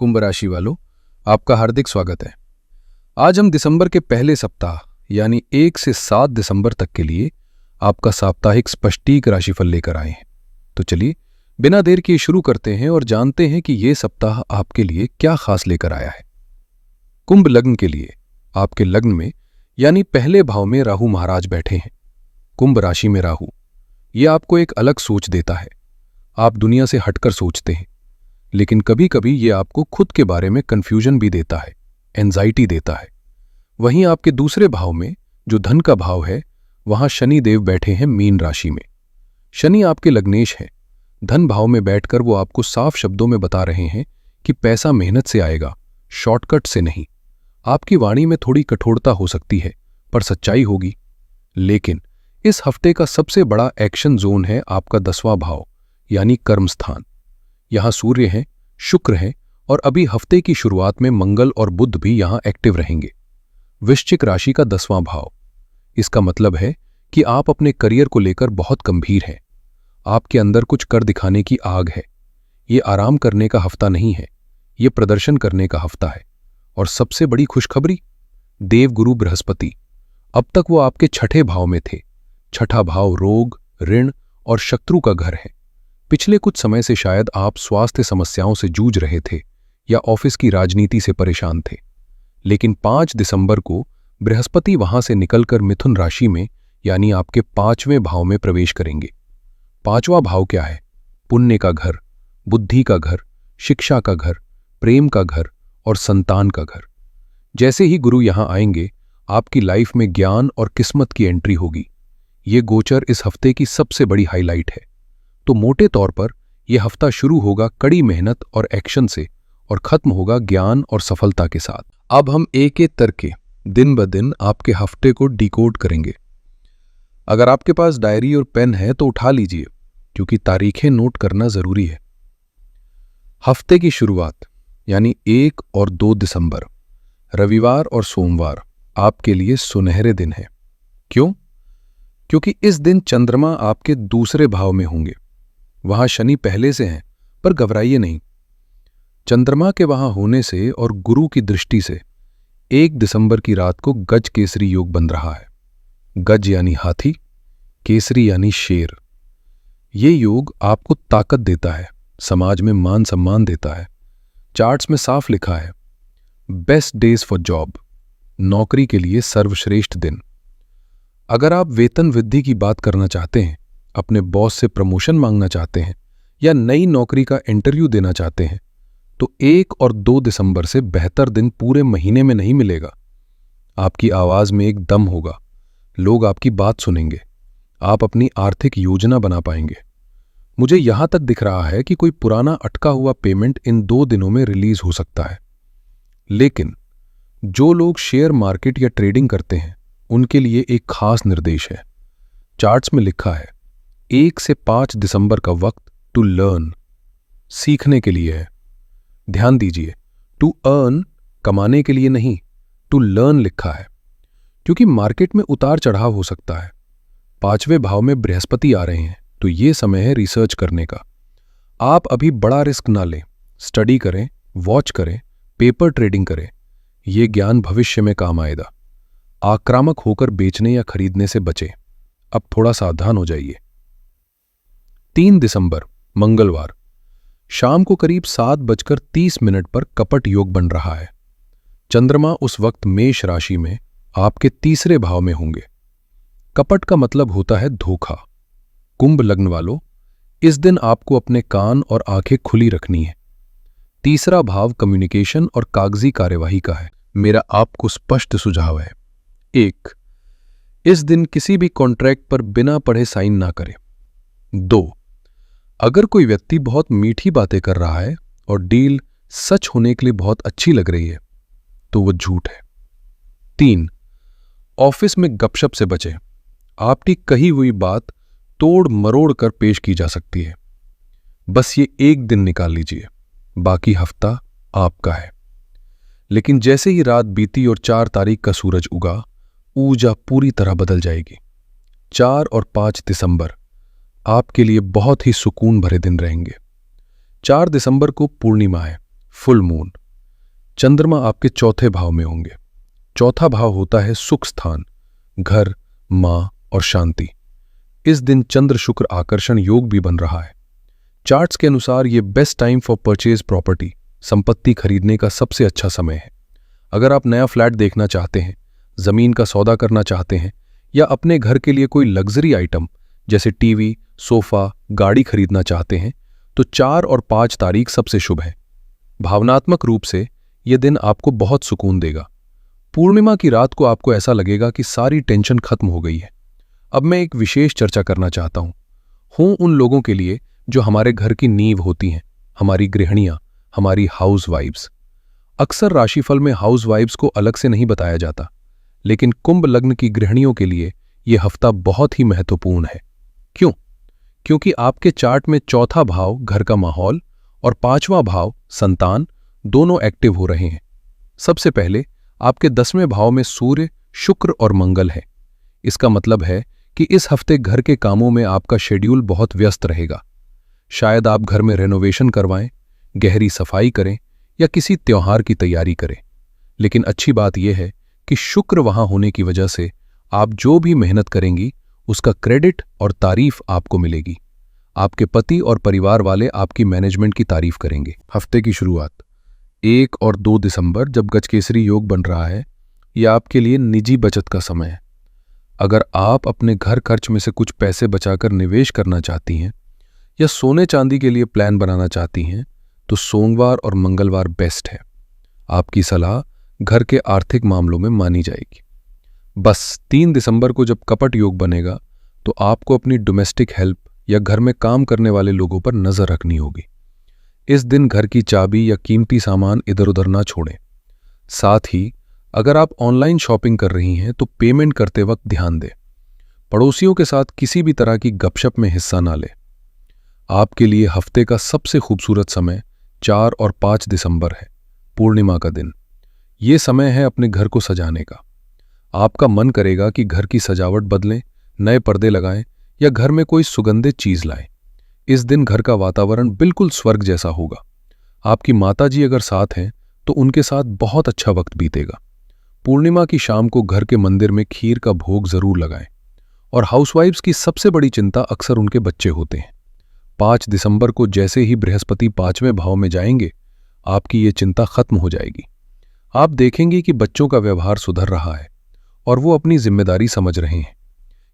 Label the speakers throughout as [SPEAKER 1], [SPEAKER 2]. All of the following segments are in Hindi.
[SPEAKER 1] कुंभ राशि वालों, आपका हार्दिक स्वागत है। आज हम दिसंबर के पहले सप्ताह यानी 1 से 7 दिसंबर तक के लिए आपका साप्ताहिक स्पष्टीक राशिफल लेकर आए हैं। तो चलिए बिना देर किए शुरू करते हैं और जानते हैं कि ये सप्ताह आपके लिए क्या खास लेकर आया है। कुंभ लग्न के लिए आपके लग्न में यानी पहले भाव में राहु महाराज बैठे हैं। कुंभ राशि में राहु ये आपको एक अलग सोच देता है। आप दुनिया से हटकर सोचते हैं, लेकिन कभी कभी ये आपको खुद के बारे में कंफ्यूजन भी देता है, एंजाइटी देता है। वहीं आपके दूसरे भाव में जो धन का भाव है, वहां शनि देव बैठे हैं मीन राशि में। शनि आपके लग्नेश हैं। धन भाव में बैठकर वो आपको साफ शब्दों में बता रहे हैं कि पैसा मेहनत से आएगा, शॉर्टकट से नहीं। आपकी वाणी में थोड़ी कठोरता हो सकती है, पर सच्चाई होगी। लेकिन इस हफ्ते का सबसे बड़ा एक्शन जोन है आपका 10वां भाव यानी कर्म स्थान। यहां सूर्य हैं, शुक्र हैं और अभी हफ्ते की शुरुआत में मंगल और बुध भी यहां एक्टिव रहेंगे। वृश्चिक राशि का 10वां भाव, इसका मतलब है कि आप अपने करियर को लेकर बहुत गंभीर हैं। आपके अंदर कुछ कर दिखाने की आग है। ये आराम करने का हफ्ता नहीं है, ये प्रदर्शन करने का हफ्ता है। और सबसे बड़ी खुशखबरी, देवगुरु बृहस्पति अब तक वो आपके 6ठे भाव में थे। 6ठा भाव रोग, ऋण और शत्रु का घर है। पिछले कुछ समय से शायद आप स्वास्थ्य समस्याओं से जूझ रहे थे या ऑफिस की राजनीति से परेशान थे। लेकिन 5 दिसंबर को बृहस्पति वहां से निकलकर मिथुन राशि में यानी आपके 5वें भाव में प्रवेश करेंगे। 5वां भाव क्या है? पुण्य का घर, बुद्धि का घर, शिक्षा का घर, प्रेम का घर और संतान का घर। जैसे ही गुरु यहां आएंगे, आपकी लाइफ में ज्ञान और किस्मत की एंट्री होगी। ये गोचर इस हफ्ते की सबसे बड़ी हाईलाइट है। तो मोटे तौर पर यह हफ्ता शुरू होगा कड़ी मेहनत और एक्शन से और खत्म होगा ज्ञान और सफलता के साथ। अब हम एक एक करके दिन ब दिन आपके हफ्ते को डिकोड करेंगे। अगर आपके पास डायरी और पेन है तो उठा लीजिए, क्योंकि तारीखें नोट करना जरूरी है। हफ्ते की शुरुआत यानी 1 और 2 दिसंबर, रविवार और सोमवार आपके लिए सुनहरे दिन है। क्यों? क्योंकि इस दिन चंद्रमा आपके दूसरे भाव में होंगे। वहां शनि पहले से हैं, पर घबराइए नहीं। चंद्रमा के वहां होने से और गुरु की दृष्टि से 1 दिसंबर की रात को गज केसरी योग बन रहा है। गज यानी हाथी, केसरी यानी शेर। ये योग आपको ताकत देता है, समाज में मान सम्मान देता है। चार्ट्स में साफ लिखा है, बेस्ट डेज फॉर जॉब, नौकरी के लिए सर्वश्रेष्ठ दिन। अगर आप वेतन वृद्धि की बात करना चाहते हैं, अपने बॉस से प्रमोशन मांगना चाहते हैं या नई नौकरी का इंटरव्यू देना चाहते हैं, तो 1 और 2 दिसंबर से बेहतर दिन पूरे महीने में नहीं मिलेगा। आपकी आवाज में एक दम होगा, लोग आपकी बात सुनेंगे, आप अपनी आर्थिक योजना बना पाएंगे। मुझे यहां तक दिख रहा है कि कोई पुराना अटका हुआ पेमेंट इन 2 दिनों में रिलीज हो सकता है। लेकिन जो लोग शेयर मार्केट या ट्रेडिंग करते हैं, उनके लिए एक खास निर्देश है। चार्ट्स में लिखा है 1 से 5 दिसंबर का वक्त टू लर्न, सीखने के लिए है। ध्यान दीजिए, टू अर्न, कमाने के लिए नहीं, टू लर्न लिखा है, क्योंकि मार्केट में उतार चढ़ाव हो सकता है। 5वें भाव में बृहस्पति आ रहे हैं, तो ये समय है रिसर्च करने का। आप अभी बड़ा रिस्क ना लें, स्टडी करें, वॉच करें, पेपर ट्रेडिंग करें। ये ज्ञान भविष्य में काम आएगा। आक्रामक होकर बेचने या खरीदने से बचें। अब थोड़ा सावधान हो जाइए। 3 दिसंबर मंगलवार, शाम को करीब 7:30 पर कपट योग बन रहा है। चंद्रमा उस वक्त मेष राशि में आपके तीसरे भाव में होंगे। कपट का मतलब होता है धोखा। कुंभ लग्न वालों, इस दिन आपको अपने कान और आंखें खुली रखनी है। तीसरा भाव कम्युनिकेशन और कागजी कार्यवाही का है। मेरा आपको स्पष्ट सुझाव है, 1, इस दिन किसी भी कॉन्ट्रैक्ट पर बिना पढ़े साइन ना करें। 2, अगर कोई व्यक्ति बहुत मीठी बातें कर रहा है और डील सच होने के लिए बहुत अच्छी लग रही है, तो वो झूठ है। 3, ऑफिस में गपशप से बचें। आपकी कही हुई बात तोड़ मरोड़ कर पेश की जा सकती है। बस ये एक दिन निकाल लीजिए, बाकी हफ्ता आपका है। लेकिन जैसे ही रात बीती और 4 तारीख का सूरज उगा, ऊर्जा पूरी तरह बदल जाएगी। 4 और 5 दिसंबर आपके लिए बहुत ही सुकून भरे दिन रहेंगे। 4 दिसंबर को पूर्णिमा है, फुल मून। चंद्रमा आपके चौथे भाव में होंगे। चौथा भाव होता है सुख स्थान, घर, मां और शांति। इस दिन चंद्र शुक्र आकर्षण योग भी बन रहा है। चार्ट्स के अनुसार ये best time for purchase property, संपत्ति खरीदने का सबसे अच्छा समय है। अगर आप नया फ्लैट देखना चाहते हैं, जमीन का सौदा करना चाहते हैं या अपने घर के लिए कोई लग्जरी आइटम जैसे टीवी, सोफा, गाड़ी खरीदना चाहते हैं तो 4 और 5 तारीख सबसे शुभ है। भावनात्मक रूप से यह दिन आपको बहुत सुकून देगा। पूर्णिमा की रात को आपको ऐसा लगेगा कि सारी टेंशन खत्म हो गई है। अब मैं एक विशेष चर्चा करना चाहता हूं उन लोगों के लिए जो हमारे घर की नींव होती हैं, हमारी गृहिणियां, हमारी हाउस वाइफ्स। अक्सर राशिफल में हाउस वाइफ्स को अलग से नहीं बताया जाता, लेकिन कुंभ लग्न की गृहिणियों के लिए यह हफ्ता बहुत ही महत्वपूर्ण है। क्यों? क्योंकि आपके चार्ट में चौथा भाव घर का माहौल और 5वां भाव संतान दोनों एक्टिव हो रहे हैं। सबसे पहले आपके 10वें भाव में सूर्य, शुक्र और मंगल है। इसका मतलब है कि इस हफ्ते घर के कामों में आपका शेड्यूल बहुत व्यस्त रहेगा। शायद आप घर में रेनोवेशन करवाएं, गहरी सफाई करें या किसी त्योहार की तैयारी करें। लेकिन अच्छी बात यह है कि शुक्र वहां होने की वजह से आप जो भी मेहनत करेंगी उसका क्रेडिट और तारीफ आपको मिलेगी। आपके पति और परिवार वाले आपकी मैनेजमेंट की तारीफ करेंगे। हफ्ते की शुरुआत 1 और 2 दिसंबर जब गजकेसरी योग बन रहा है, यह आपके लिए निजी बचत का समय है। अगर आप अपने घर खर्च में से कुछ पैसे बचाकर निवेश करना चाहती हैं या सोने चांदी के लिए प्लान बनाना चाहती हैं तो सोमवार और मंगलवार बेस्ट है। आपकी सलाह घर के आर्थिक मामलों में मानी जाएगी। बस 3 दिसंबर को जब कपट योग बनेगा तो आपको अपनी डोमेस्टिक हेल्प या घर में काम करने वाले लोगों पर नजर रखनी होगी। इस दिन घर की चाबी या कीमती सामान इधर उधर ना छोड़ें। साथ ही अगर आप ऑनलाइन शॉपिंग कर रही हैं तो पेमेंट करते वक्त ध्यान दें। पड़ोसियों के साथ किसी भी तरह की गपशप में हिस्सा ना लें। आपके लिए हफ्ते का सबसे खूबसूरत समय 4 और 5 दिसंबर है, पूर्णिमा का दिन। ये समय है अपने घर को सजाने का। आपका मन करेगा कि घर की सजावट बदलें, नए पर्दे लगाएं या घर में कोई सुगंधित चीज लाएं। इस दिन घर का वातावरण बिल्कुल स्वर्ग जैसा होगा। आपकी माताजी अगर साथ हैं तो उनके साथ बहुत अच्छा वक्त बीतेगा। पूर्णिमा की शाम को घर के मंदिर में खीर का भोग जरूर लगाएं। और हाउसवाइफ्स की सबसे बड़ी चिंता अक्सर उनके बच्चे होते हैं। 5 दिसंबर को जैसे ही बृहस्पति 5वें भाव में जाएंगे, आपकी ये चिंता खत्म हो जाएगी। आप देखेंगे कि बच्चों का व्यवहार सुधर रहा है और वो अपनी जिम्मेदारी समझ रहे हैं।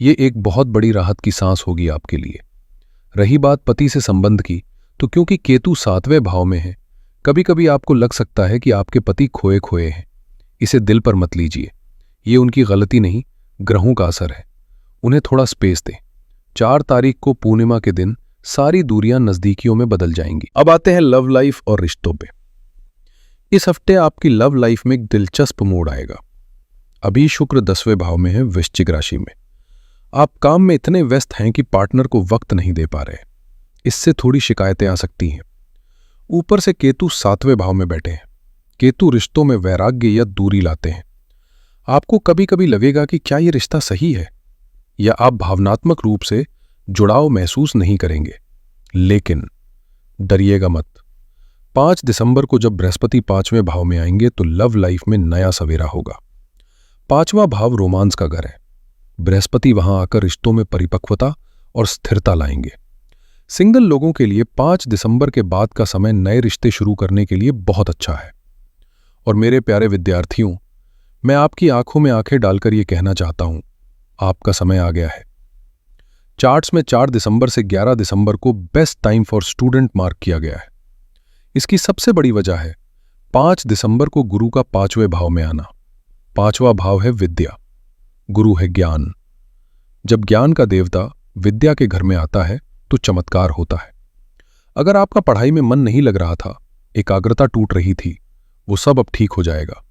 [SPEAKER 1] ये एक बहुत बड़ी राहत की सांस होगी आपके लिए। रही बात पति से संबंध की, तो क्योंकि केतु 7वें भाव में है, कभी कभी आपको लग सकता है कि आपके पति खोए खोए हैं। इसे दिल पर मत लीजिए। ये उनकी गलती नहीं, ग्रहों का असर है। उन्हें थोड़ा स्पेस दें। 4 तारीख को पूर्णिमा के दिन सारी दूरियां नजदीकियों में बदल जाएंगी। अब आते हैं लव लाइफ और रिश्तों पे। इस हफ्ते आपकी लव लाइफ में एक दिलचस्प मोड़ आएगा। अभी शुक्र 10वें भाव में है, वृश्चिक राशि में। आप काम में इतने व्यस्त हैं कि पार्टनर को वक्त नहीं दे पा रहे। इससे थोड़ी शिकायतें आ सकती हैं। ऊपर से केतु 7वें भाव में बैठे हैं। केतु रिश्तों में वैराग्य या दूरी लाते हैं। आपको कभी कभी लगेगा कि क्या यह रिश्ता सही है, या आप भावनात्मक रूप से जुड़ाव महसूस नहीं करेंगे। लेकिन डरिएगा मत। 5 दिसंबर को जब बृहस्पति 5वें भाव में आएंगे तो लव लाइफ में नया सवेरा होगा। 5वां भाव रोमांस का घर है। बृहस्पति वहां आकर रिश्तों में परिपक्वता और स्थिरता लाएंगे। सिंगल लोगों के लिए 5 दिसंबर के बाद का समय नए रिश्ते शुरू करने के लिए बहुत अच्छा है। और मेरे प्यारे विद्यार्थियों, मैं आपकी आंखों में आंखें डालकर यह कहना चाहता हूं, आपका समय आ गया है। चार्ट्स में 4 दिसंबर से 11 दिसंबर को best time for student mark किया गया है। इसकी सबसे बड़ी वजह है 5 दिसंबर को गुरु का 5वें भाव में आना। 5वां भाव है विद्या, गुरु है ज्ञान। जब ज्ञान का देवता विद्या के घर में आता है तो चमत्कार होता है। अगर आपका पढ़ाई में मन नहीं लग रहा था, एकाग्रता टूट रही थी, वो सब अब ठीक हो जाएगा।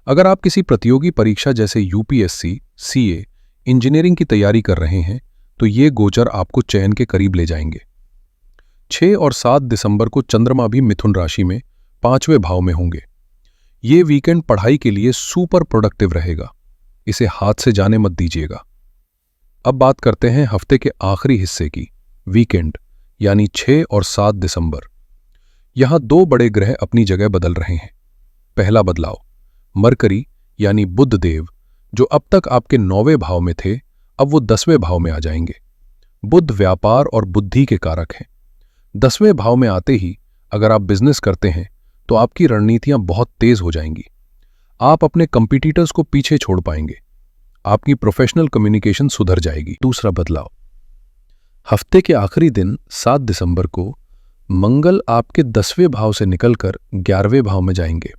[SPEAKER 1] अगर आप किसी प्रतियोगी परीक्षा जैसे यूपीएससी, सीए, इंजीनियरिंग की तैयारी कर रहे हैं तो ये गोचर आपको चयन के करीब ले जाएंगे। 6 और 7 दिसंबर को चंद्रमा भी मिथुन राशि में 5वें भाव में होंगे। ये वीकेंड पढ़ाई के लिए सुपर प्रोडक्टिव रहेगा। इसे हाथ से जाने मत दीजिएगा। अब बात करते हैं हफ्ते के आखिरी हिस्से की, वीकेंड, यानी 6 और 7 दिसंबर। यहां दो बड़े ग्रह अपनी जगह बदल रहे हैं। पहला बदलाव, मरकरी यानी बुध देव, जो अब तक आपके 9वें भाव में थे, अब वो 10वें भाव में आ जाएंगे। बुध व्यापार और बुद्धि के कारक हैं। 10वें भाव में आते ही अगर आप बिजनेस करते हैं तो आपकी रणनीतियां बहुत तेज हो जाएंगी। आप अपने कंपीटिटर्स को पीछे छोड़ पाएंगे। आपकी प्रोफेशनल कम्युनिकेशन सुधर जाएगी। दूसरा बदलाव, हफ्ते के आखिरी दिन 7 दिसंबर को मंगल आपके 10वें भाव से निकलकर 11वें भाव में जाएंगे,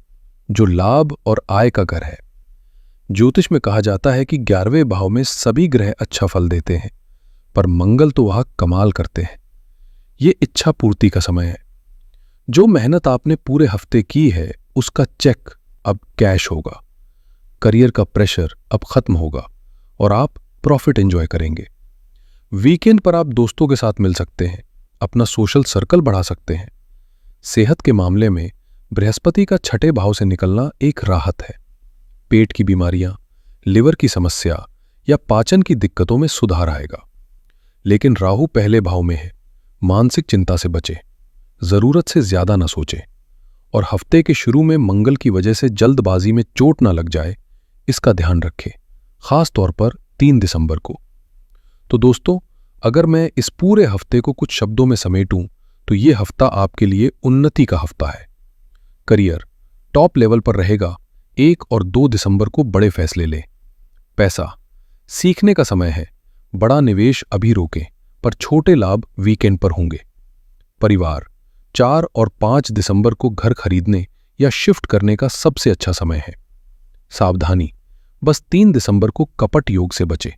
[SPEAKER 1] जो लाभ और आय का घर है। ज्योतिष में कहा जाता है कि 11वें भाव में सभी ग्रह अच्छा फल देते हैं, पर मंगल तो वहां कमाल करते हैं। ये इच्छा पूर्ति का समय है। जो मेहनत आपने पूरे हफ्ते की है उसका चेक अब कैश होगा। करियर का प्रेशर अब खत्म होगा और आप प्रॉफिट एंजॉय करेंगे। वीकेंड पर आप दोस्तों के साथ मिल सकते हैं, अपना सोशल सर्कल बढ़ा सकते हैं। सेहत के मामले में बृहस्पति का 6ठे भाव से निकलना एक राहत है। पेट की बीमारियां, लिवर की समस्या या पाचन की दिक्कतों में सुधार आएगा। लेकिन राहु पहले भाव में है, मानसिक चिंता से बचें, जरूरत से ज्यादा न सोचें और हफ्ते के शुरू में मंगल की वजह से जल्दबाजी में चोट ना लग जाए, इसका ध्यान रखें, खास तौर पर 3 दिसंबर को। तो दोस्तों, अगर मैं इस पूरे हफ्ते को कुछ शब्दों में समेटूं तो ये हफ्ता आपके लिए उन्नति का हफ्ता है। करियर टॉप लेवल पर रहेगा। 1 और 2 दिसंबर को बड़े फैसले लें। पैसा सीखने का समय है, बड़ा निवेश अभी रोकें, पर छोटे लाभ वीकेंड पर होंगे। परिवार 4 और 5 दिसंबर को घर खरीदने या शिफ्ट करने का सबसे अच्छा समय है। सावधानी, बस 3 दिसंबर को कपट योग से बचें।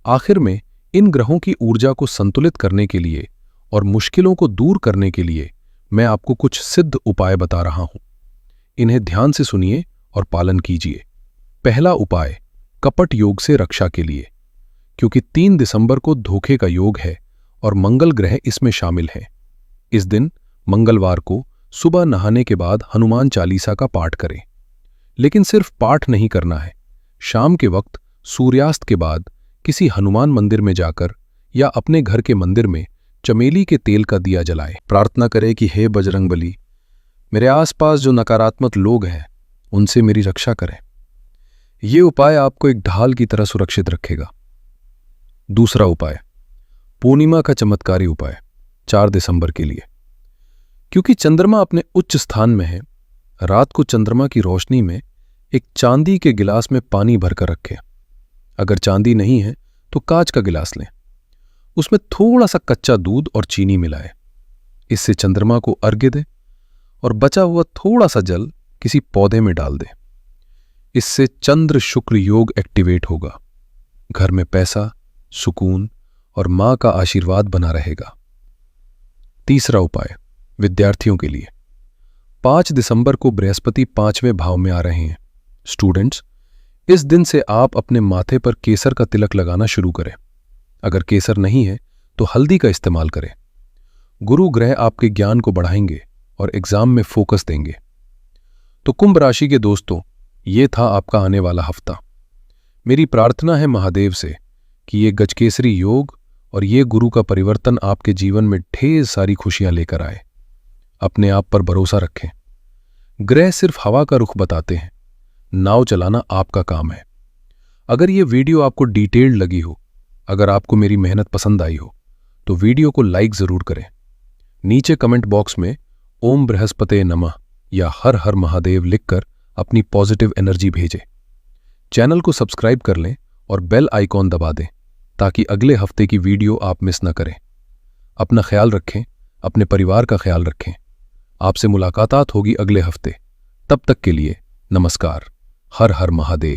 [SPEAKER 1] आखिर में इन ग्रहों की ऊर्जा को संतुलित करने के लिए और मुश्किलों को दूर करने के लिए मैं आपको कुछ सिद्ध उपाय बता रहा हूं। इन्हें ध्यान से सुनिए और पालन कीजिए। पहला उपाय, कपट योग से रक्षा के लिए। क्योंकि 3 दिसंबर को धोखे का योग है और मंगल ग्रह इसमें शामिल है। इस दिन मंगलवार को सुबह नहाने के बाद हनुमान चालीसा का पाठ करें। लेकिन सिर्फ पाठ नहीं करना है। शाम के वक्त सूर्यास्त के बाद किसी हनुमान मंदिर में जाकर या अपने घर के मंदिर में चमेली के तेल का दिया जलाएं। प्रार्थना करें कि हे बजरंगबली, मेरे आसपास जो नकारात्मक लोग हैं उनसे मेरी रक्षा करें। ये उपाय आपको एक ढाल की तरह सुरक्षित रखेगा। दूसरा उपाय, पूर्णिमा का चमत्कारी उपाय 4 दिसंबर के लिए। क्योंकि चंद्रमा अपने उच्च स्थान में है, रात को चंद्रमा की रोशनी में एक चांदी के गिलास में पानी भरकर रखें। अगर चांदी नहीं है तो कांच का गिलास लें। उसमें थोड़ा सा कच्चा दूध और चीनी मिलाएं। इससे चंद्रमा को अर्घ्य दें और बचा हुआ थोड़ा सा जल किसी पौधे में डाल दें। इससे चंद्र शुक्र योग एक्टिवेट होगा। घर में पैसा, सुकून और मां का आशीर्वाद बना रहेगा। तीसरा उपाय, विद्यार्थियों के लिए। 5 दिसंबर को बृहस्पति 5वें भाव में आ रहे हैं। स्टूडेंट्स, इस दिन से आप अपने माथे पर केसर का तिलक लगाना शुरू करें। अगर केसर नहीं है तो हल्दी का इस्तेमाल करें। गुरु ग्रह आपके ज्ञान को बढ़ाएंगे और एग्जाम में फोकस देंगे। तो कुंभ राशि के दोस्तों, ये था आपका आने वाला हफ्ता। मेरी प्रार्थना है महादेव से कि ये गजकेसरी योग और ये गुरु का परिवर्तन आपके जीवन में ढेर सारी खुशियां लेकर आए। अपने आप पर भरोसा रखें। ग्रह सिर्फ हवा का रुख बताते हैं, नाव चलाना आपका काम है। अगर ये वीडियो आपको डिटेल्ड लगी हो, अगर आपको मेरी मेहनत पसंद आई हो, तो वीडियो को लाइक जरूर करें। नीचे कमेंट बॉक्स में ओम बृहस्पते नमः या हर हर महादेव लिखकर अपनी पॉजिटिव एनर्जी भेजें। चैनल को सब्सक्राइब कर लें और बेल आइकॉन दबा दें ताकि अगले हफ्ते की वीडियो आप मिस न करें। अपना ख्याल रखें, अपने परिवार का ख्याल रखें। आपसे मुलाकात होगी अगले हफ्ते। तब तक के लिए नमस्कार। हर हर महादेव।